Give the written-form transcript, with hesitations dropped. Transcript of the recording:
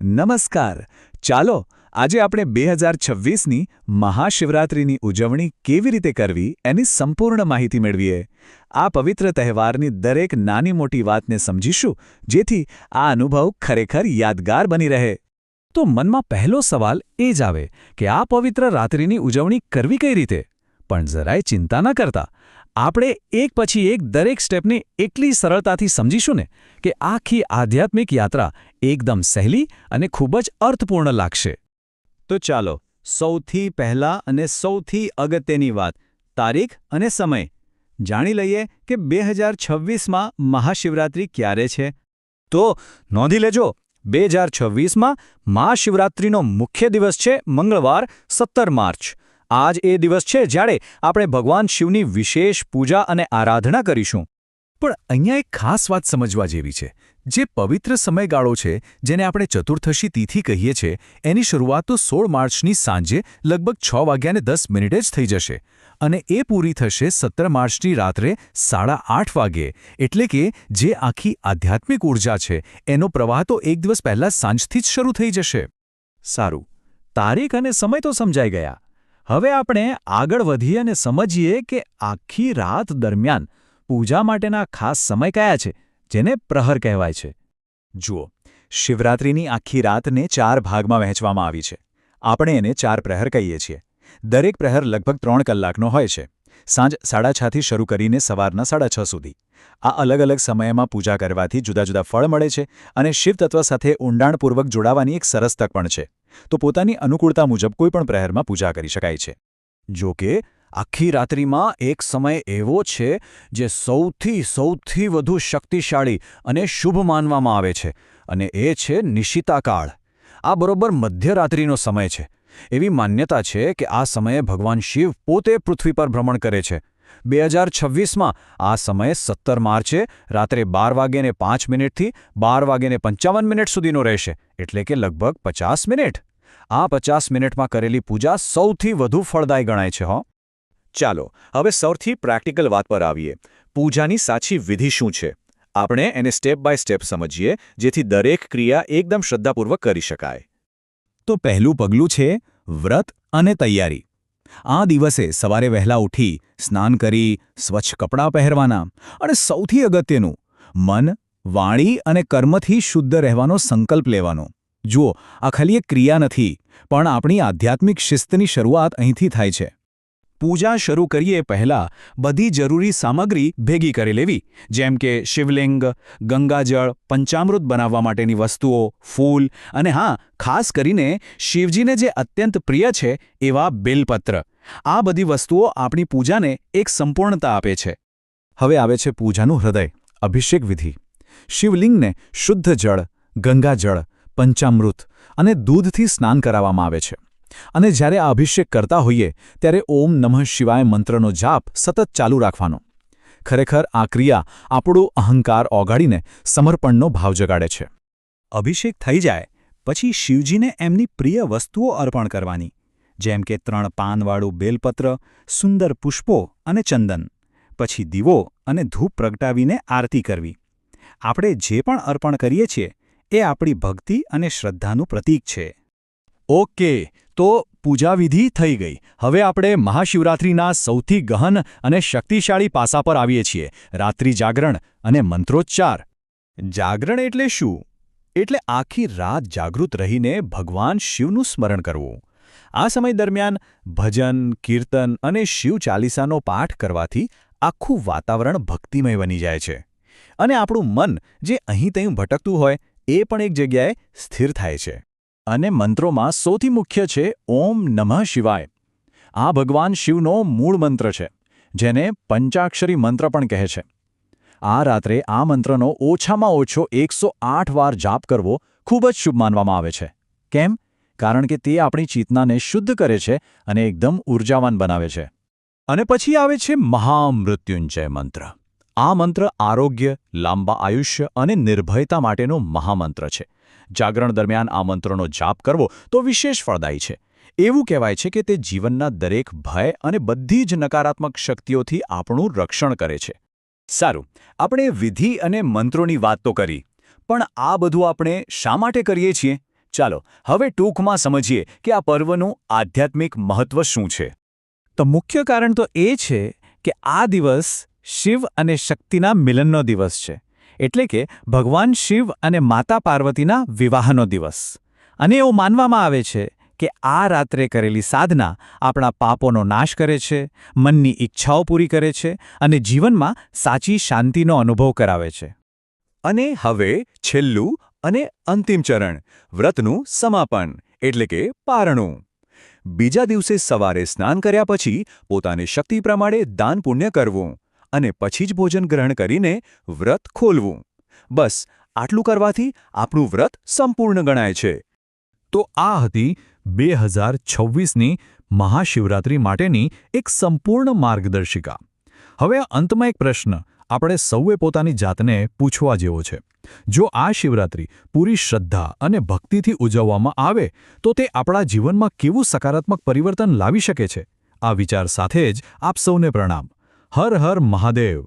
નમસ્કાર. ચાલો આજે આપણે 2026ની મહાશિવરાત્રિની ઉજવણી કેવી રીતે કરવી એની સંપૂર્ણ માહિતી મેળવીએ. આ પવિત્ર તહેવારની દરેક નાની મોટી વાતને સમજીશું, જેથી આ અનુભવ ખરેખર યાદગાર બની રહે. તો મનમાં પહેલો સવાલ એ જ આવે કે આ પવિત્ર રાત્રિની ઉજવણી કરવી કઈ રીતે? પણ જરાય ચિંતા ન કરતા. આપણે એક પછી એક દરેક સ્ટેપને એટલી સરળતાથી સમજીશું ને કે આખી આધ્યાત્મિક યાત્રા એકદમ સહેલી અને ખૂબ જ અર્થપૂર્ણ લાગશે. તો ચાલો સૌથી પહેલા અને સૌથી અગત્યની વાત, તારીખ અને સમય જાણી લઈએ કે 2026માં મહાશિવરાત્રિ ક્યારે છે. તો નોંધી લેજો, 2026માં મહાશિવરાત્રિનો મુખ્ય દિવસ છે મંગળવાર 17 માર્ચ. આજ એ દિવસ છે જ્યારે આપણે ભગવાન શિવની વિશેષ પૂજા અને આરાધના કરીશું. પણ અહીંયા એક ખાસ વાત સમજવા જેવી છે. જે પવિત્ર સમયગાળો છે, જેને આપણે ચતુર્થશી તિથિ કહીએ છીએ, એની શરૂઆત તો 16 માર્ચની સાંજે લગભગ 6:10 જ થઈ જશે અને એ પૂરી થશે 17 માર્ચની રાત્રે 8:30 વાગ્યે. એટલે કે જે આખી આધ્યાત્મિક ઊર્જા છે એનો પ્રવાહ તો એક દિવસ પહેલા સાંજથી જ શરૂ થઈ જશે. સારું, તારીખ અને સમય તો સમજાઈ ગયા. હવે આપણે આગળ વધીએ અને સમજીએ કે આખી રાત દરમિયાન પૂજા માટેના ખાસ સમય કયા છે, જેને પ્રહર કહેવાય છે. જુઓ, શિવરાત્રિની આખી રાતને 4 ભાગમાં વહેંચવામાં આવી છે. આપણે એને 4 પ્રહર કહીએ છીએ. દરેક પ્રહર લગભગ 3 કલાકનો હોય છે. સાંજ 6:30 થી શરૂ કરીને સવારના 6:30 સુધી. આ અલગ અલગ સમયમાં પૂજા કરવાથી જુદા જુદા ફળ મળે છે અને શિવતત્વ સાથે ઊંડાણપૂર્વક જોડાવાની એક સરસ તક પણ છે. તો પોતાની અનુકૂળતા મુજબ કોઈપણ પ્રહરમાં પૂજા કરી શકાય છે. જો કે આખી રાત્રિમાં એક સમય એવો છે જે સૌથી વધુ શક્તિશાળી અને શુભ માનવામાં આવે છે, અને એ છે નિશિતાકાળ. આ બરોબર મધ્યરાત્રિનો સમય છે. એવી માન્યતા છે કે આ સમયે ભગવાન શિવ પોતે પૃથ્વી પર ભ્રમણ કરે છે. 2026માં આ સમય 17 માર્ચે રાત્રે 12:05 થી 12:55 સુધીનો રહેશે, એટલે કે લગભગ 50 મિનિટ. આ 50 મિનિટમાં કરેલી પૂજા સૌથી વધુ ફળદાયી ગણાય છે. ચાલો હવે સૌથી પ્રેક્ટિકલ વાત પર આવીએ. પૂજાની સાચી વિધિ શું છે? આપણે એને સ્ટેપ બાય સ્ટેપ સમજીએ, જેથી દરેક ક્રિયા એકદમ શ્રદ્ધાપૂર્વક કરી શકાય. તો પહેલું પગલું છે વ્રત અને તૈયારી. આ દિવસે સવારે વહેલા ઉઠી સ્નાન કરી સ્વચ્છ કપડાં પહેરવાના અને સૌથી અગત્યનું, મન, વાણી અને કર્મથી શુદ્ધ રહેવાનો સંકલ્પ લેવાનો. જુઓ, આ ખાલી એક ક્રિયા નથી, પણ આપણી આધ્યાત્મિક શિસ્તની શરૂઆત અહીંથી થાય છે. પૂજા શરૂ કરીએ પહેલાં બધી જરૂરી સામગ્રી ભેગી કરી લેવી, જેમ કે શિવલિંગ, ગંગાજળ, પંચામૃત બનાવવા માટેની વસ્તુઓ, ફૂલ અને હા, ખાસ કરીને શિવજીને જે અત્યંત પ્રિય છે એવા બેલપત્ર. આ બધી વસ્તુઓ આપણી પૂજાને એક સંપૂર્ણતા આપે છે. હવે આવે છે પૂજાનું હૃદય, અભિષેક વિધિ. શિવલિંગને શુદ્ધ જળ, ગંગાજળ, પંચામૃત અને દૂધથી સ્નાન કરાવવામાં આવે છે. અને જ્યારે આ અભિષેક કરતા હોઈએ ત્યારે ઓમ નમઃ શિવાય મંત્રનો જાપ સતત ચાલુ રાખવાનો. ખરેખર આ ક્રિયા આપણું અહંકાર ઓગાળીને સમર્પણનો ભાવ જગાડે છે. અભિષેક થઈ જાય પછી શિવજીને એમની પ્રિય વસ્તુઓ અર્પણ કરવાની, જેમ કે 3 પાનવાળું બેલપત્ર, સુંદર પુષ્પો અને ચંદન. પછી દીવો અને ધૂપ પ્રગટાવીને આરતી કરવી. આપણે જે પણ અર્પણ કરીએ છીએ એ આપણી ભક્તિ અને શ્રદ્ધાનું પ્રતીક છે. ઓકે, તો પૂજાવિધિ થઈ ગઈ. હવે આપણે મહાશિવરાત્રિના સૌથી ગહન અને શક્તિશાળી પાસા પર આવીએ છીએ, રાત્રિ જાગરણ અને મંત્રોચ્ચાર. જાગરણ એટલે શું? એટલે આખી રાત જાગૃત રહીને ભગવાન શિવનું સ્મરણ કરવું. આ સમય દરમિયાન ભજન, કીર્તન અને શિવ ચાલીસાનો પાઠ કરવાથી આખું વાતાવરણ ભક્તિમય બની જાય છે અને આપણું મન જે અહીં ત્યાં ભટકતું હોય એ પણ એક જગ્યાએ સ્થિર થાય છે. અને મંત્રોમાં સૌથી મુખ્ય છે ઓમ નમઃ શિવાય. આ ભગવાન શિવનો મૂળ મંત્ર છે, જેને પંચાક્ષરી મંત્ર પણ કહે છે. આ રાત્રે આ મંત્રનો ઓછામાં ઓછો 108 વાર જાપ કરવો ખૂબ જ શુભ માનવામાં આવે છે. કેમ? કારણ કે તે આપણી ચેતનાને શુદ્ધ કરે છે અને એકદમ ઊર્જાવાન બનાવે છે. અને પછી આવે છે મહામૃત્યુંજય મંત્ર. આ મંત્ર આરોગ્ય, લાંબા આયુષ્ય અને નિર્ભયતા માટેનો મહામંત્ર છે. જાગરણ દરમિયાન આ મંત્રનો જાપ કરવો તો વિશેષ ફળદાયી છે. એવું કહેવાય છે કે તે જીવનના દરેક ભય અને બધી જ નકારાત્મક શક્તિઓથી આપણું રક્ષણ કરે છે. સારું, આપણે વિધિ અને મંત્રોની વાત તો કરી, પણ આ બધું આપણે શા માટે કરીએ છીએ? ચાલો હવે ટૂંકમાં સમજીએ કે આ પર્વનું આધ્યાત્મિક મહત્વ શું છે. તો મુખ્ય કારણ તો એ છે કે આ દિવસ શિવ અને શક્તિના મિલનનો દિવસ છે. એટલે કે ભગવાન શિવ અને માતા પાર્વતીના વિવાહનો દિવસ. અને એવું માનવામાં આવે છે કે આ રાત્રે કરેલી સાધના આપણા પાપોનો નાશ કરે છે, મનની ઈચ્છાઓ પૂરી કરે છે અને જીવનમાં સાચી શાંતિનો અનુભવ કરાવે છે. અને હવે છેલ્લું અને અંતિમ ચરણ, વ્રતનું સમાપન એટલે કે પારણું. બીજા દિવસે સવારે સ્નાન કર્યા પછી પોતાની શક્તિ પ્રમાણે દાન પુણ્ય કરવું અને પછી જ ભોજન ગ્રહણ કરીને વ્રત ખોલવું. બસ આટલું કરવાથી આપણું વ્રત સંપૂર્ણ ગણાય છે. તો આ હતી 2026ની મહાશિવરાત્રિ માટેની એક સંપૂર્ણ માર્ગદર્શિકા. હવે અંતમાં એક પ્રશ્ન આપણે સૌએ પોતાની જાતને પૂછવા જેવો છે. જો આ શિવરાત્રિ પૂરી શ્રદ્ધા અને ભક્તિથી ઉજવવામાં આવે તો તે આપણા જીવનમાં કેવું સકારાત્મક પરિવર્તન લાવી શકે છે? આ વિચાર સાથે જ આપ સૌને પ્રણામ. હર હર મહાદેવ.